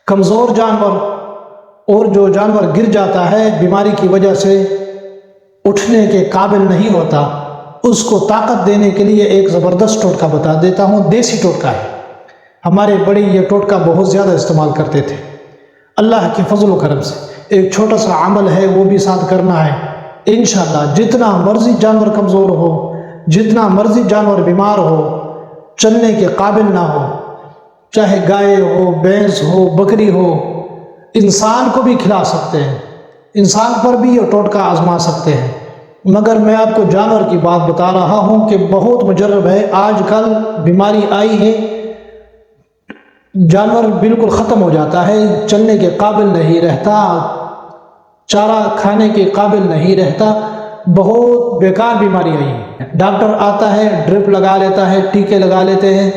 کمزور جانور اور جو جانور گر جاتا ہے بیماری کی وجہ سے اٹھنے کے قابل نہیں ہوتا، اس کو طاقت دینے کے لیے ایک زبردست ٹوٹکا بتا دیتا ہوں، دیسی ٹوٹکا ہے۔ ہمارے بڑے یہ ٹوٹکا بہت زیادہ استعمال کرتے تھے۔ اللہ کے فضل و کرم سے ایک چھوٹا سا عمل ہے، وہ بھی ساتھ کرنا ہے انشاءاللہ۔ جتنا مرضی جانور کمزور ہو، جتنا مرضی جانور بیمار ہو، چلنے کے قابل نہ ہو، چاہے گائے ہو، بھینس ہو، بکری ہو، انسان کو بھی کھلا سکتے ہیں، انسان پر بھی یہ ٹوٹکا آزما سکتے ہیں۔ مگر میں آپ کو جانور کی بات بتا رہا ہوں کہ بہت مجرب ہے۔ آج کل بیماری آئی ہے، جانور بالکل ختم ہو جاتا ہے، چلنے کے قابل نہیں رہتا، چارہ کھانے کے قابل نہیں رہتا، بہت بیکار بیماری آئی ہے۔ ڈاکٹر آتا ہے، ڈرپ لگا لیتا ہے، ٹیکے لگا لیتے ہیں،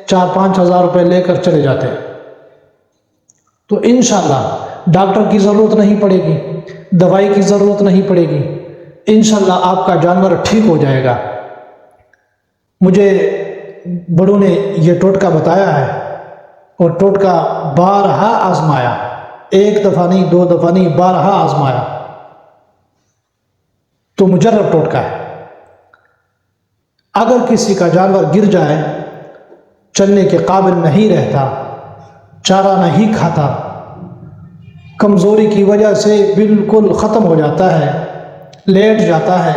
4-5 ہزار روپے لے کر چلے جاتے ہیں۔ تو انشاءاللہ ڈاکٹر کی ضرورت نہیں پڑے گی، دوائی کی ضرورت نہیں پڑے گی، انشاءاللہ آپ کا جانور ٹھیک ہو جائے گا۔ مجھے بڑوں نے یہ ٹوٹکا بتایا ہے اور ٹوٹکا بارہا آزمایا، ایک دفعہ نہیں، 2 دفعہ نہیں، بارہا آزمایا، تو مجرب ٹوٹکا ہے۔ اگر کسی کا جانور گر جائے، چلنے کے قابل نہیں رہتا، چارہ نہیں کھاتا، کمزوری کی وجہ سے بالکل ختم ہو جاتا ہے، لیٹ جاتا ہے،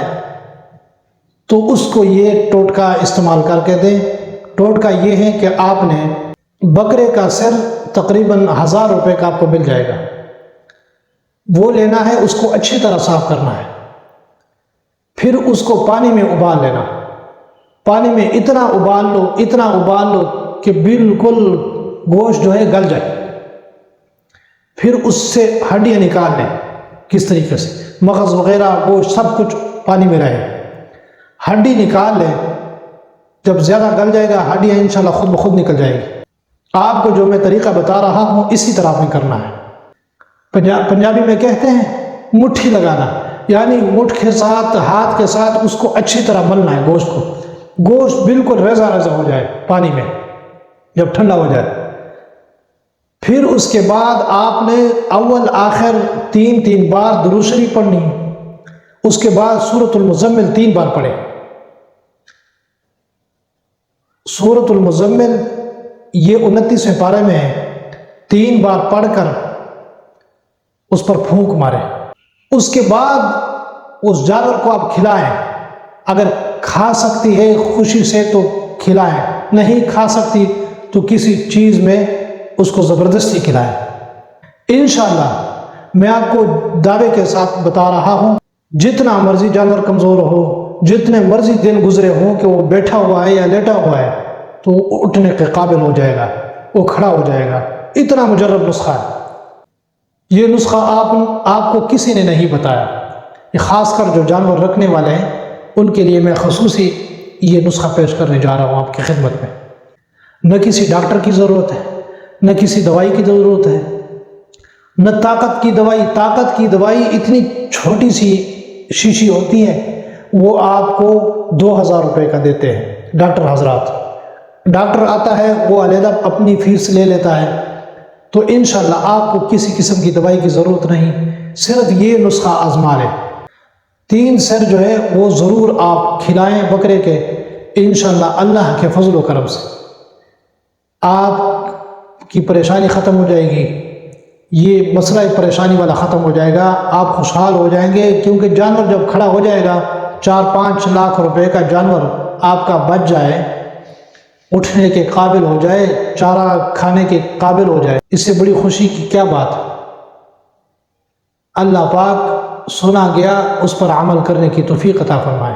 تو اس کو یہ ٹوٹکا استعمال کر کے دیں۔ ٹوٹکا یہ ہے کہ آپ نے بکرے کا سر تقریباً 1000 روپے کا آپ کو مل جائے گا، وہ لینا ہے، اس کو اچھی طرح صاف کرنا ہے، پھر اس کو پانی میں ابال لینا۔ پانی میں اتنا ابال لو، اتنا ابال لو کہ بالکل گوشت جو ہے گل جائے، پھر اس سے ہڈیاں نکال لیں، کس طریقے سے مغز وغیرہ گوشت سب کچھ پانی میں رہے، ہڈی نکال لیں۔ جب زیادہ گل جائے گا ہڈیاں انشاءاللہ خود بخود نکل جائے گی۔ آپ کو جو میں طریقہ بتا رہا ہوں اسی طرح میں کرنا ہے۔ پنجابی میں کہتے ہیں مٹھی لگانا، یعنی مٹھ کے ساتھ، ہاتھ کے ساتھ اس کو اچھی طرح ملنا ہے گوشت کو، گوشت بالکل ریزہ ریزہ ہو جائے پانی میں جب ٹھنڈا ہو جائے۔ پھر اس کے بعد آپ نے اول آخر 3 بار درود شریف پڑھنی، اس کے بعد سورۃ المزمل 3 بار پڑھے۔ سورۃ المزمل یہ 29ویں پارے میں ہے، 3 بار پڑھ کر اس پر پھونک مارے۔ اس کے بعد اس جانور کو آپ کھلائیں، اگر کھا سکتی ہے خوشی سے تو کھلائیں، نہیں کھا سکتی تو کسی چیز میں اس کو زبردستی کھلائیں۔ انشاءاللہ میں آپ کو دعوے کے ساتھ بتا رہا ہوں، جتنا مرضی جانور کمزور ہو، جتنے مرضی دن گزرے ہوں کہ وہ بیٹھا ہوا ہے یا لیٹا ہوا ہے، تو وہ اٹھنے کے قابل ہو جائے گا، وہ کھڑا ہو جائے گا۔ اتنا مجرب نسخہ ہے۔ یہ نسخہ آپ کو کسی نے نہیں بتایا، یہ خاص کر جو جانور رکھنے والے ہیں ان کے لیے میں خصوصی یہ نسخہ پیش کرنے جا رہا ہوں آپ کی خدمت میں۔ نہ کسی ڈاکٹر کی ضرورت ہے، نہ کسی دوائی کی ضرورت ہے، نہ طاقت کی دوائی۔ طاقت کی دوائی اتنی چھوٹی سی شیشی ہوتی ہے، وہ آپ کو 2000 روپے کا دیتے ہیں ڈاکٹر حضرات۔ ڈاکٹر آتا ہے، وہ علیحدہ اپنی فیس لے لیتا ہے، تو انشاءاللہ آپ کو کسی قسم کی دوائی کی ضرورت نہیں، صرف یہ نسخہ آزما لیں۔ 3 سر جو ہے وہ ضرور آپ کھلائیں بکرے کے، انشاءاللہ اللہ کے فضل و کرم سے آپ کی پریشانی ختم ہو جائے گی، یہ مسئلہ پریشانی والا ختم ہو جائے گا، آپ خوشحال ہو جائیں گے۔ کیونکہ جانور جب کھڑا ہو جائے گا، 4-5 لاکھ روپے کا جانور آپ کا بچ جائے، اٹھنے کے قابل ہو جائے، چارہ کھانے کے قابل ہو جائے، اس سے بڑی خوشی کی کیا بات ہے۔ اللہ پاک سنا گیا اس پر عمل کرنے کی توفیق عطا فرمائے۔